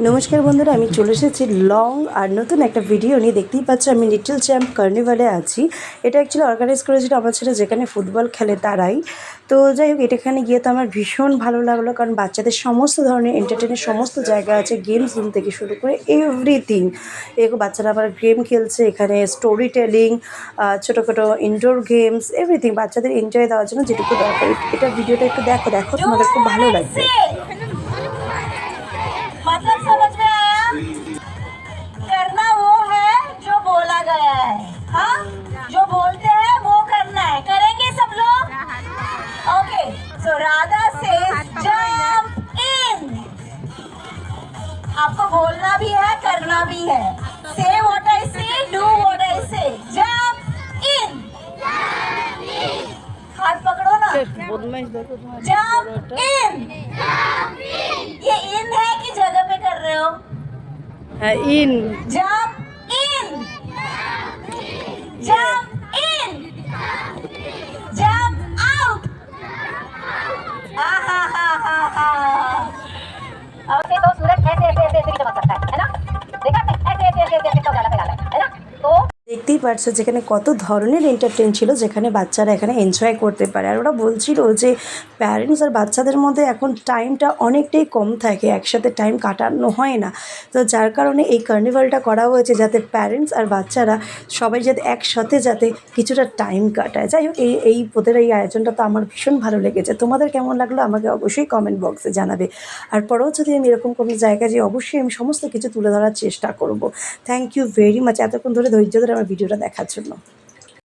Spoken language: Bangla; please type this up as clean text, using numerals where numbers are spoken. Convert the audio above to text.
নমস্কার বন্ধুরা, আমি চলে এসেছি লং আর নতুন একটা ভিডিও নিয়ে। দেখতেই পাচ্ছ আমি লিটল চ্যাম্প কার্নিভালে আছি। এটা অ্যাকচুয়ালি অর্গানাইজ করেছিল আমার ছেলে, যেখানে ফুটবল খেলে তারাই। তো যাই হোক, এখানে গিয়ে তো আমার ভীষণ ভালো লাগলো, কারণ বাচ্চাদের সমস্ত ধরনের এন্টারটেনের সমস্ত জায়গা আছে, গেমস রুম থেকে শুরু করে এভরিথিং। এরকম বাচ্চারা আবার গেম খেলছে এখানে, স্টোরি টেলিং, ছোটো ছোটো ইনডোর গেমস, এভরিথিং বাচ্চাদের এনজয় দেওয়ার জন্য যেটুকু দরকার। এটা ভিডিওটা একটু দেখো দেখো, তোমাদের খুব ভালো লাগবে। मतलब समझ में आया? करना वो है जो बोला गया है। हाँ, जो बोलते हैं वो करना है। करेंगे सब लोग? ओके, सो राधा से जंप इन। आपको बोलना भी है, करना भी है। Say what I say, do what I say. Jump in. हाथ पकड़ो ना। Jump in. ये इन है कि जगह पे कर रहे हो? In Jump in. Jump in. Jump out. हा हा हा हा। ओके, तो सूरज ऐसे ऐसे ऐसे ऐसे भी चमक सकता है ना? देखा ऐसे ऐसे ऐसे ऐसे तो ज्यादा पे है ना? तो দেখতেই পারছো যেখানে কত ধরনের এন্টারটেন ছিল, যেখানে বাচ্চারা এখানে এনজয় করতে পারে। আর ওরা বলছিল যে প্যারেন্টস আর বাচ্চাদের মধ্যে এখন টাইমটা অনেকটাই কম থাকে, একসাথে টাইম কাটানো হয় না। তো যার কারণে এই কার্নিভালটা করা হয়েছে, যাতে প্যারেন্টস আর বাচ্চারা সবাই যাতে একসাথে যাতে কিছুটা টাইম কাটায়। যাই হোক, এই ওদের এই আয়োজনটা তো আমার ভীষণ ভালো লেগেছে। তোমাদের কেমন লাগলো আমাকে অবশ্যই কমেন্ট বক্সে জানাবে। আর পরেও যদি আমি এরকম কোনো জায়গায় যাই, অবশ্যই আমি সমস্ত কিছু তুলে ধরার চেষ্টা করব। থ্যাংক ইউ ভেরি মাচ এতক্ষণ ধরে ধৈর্য ধরে আমার ভিডিওটা দেখার জন্য।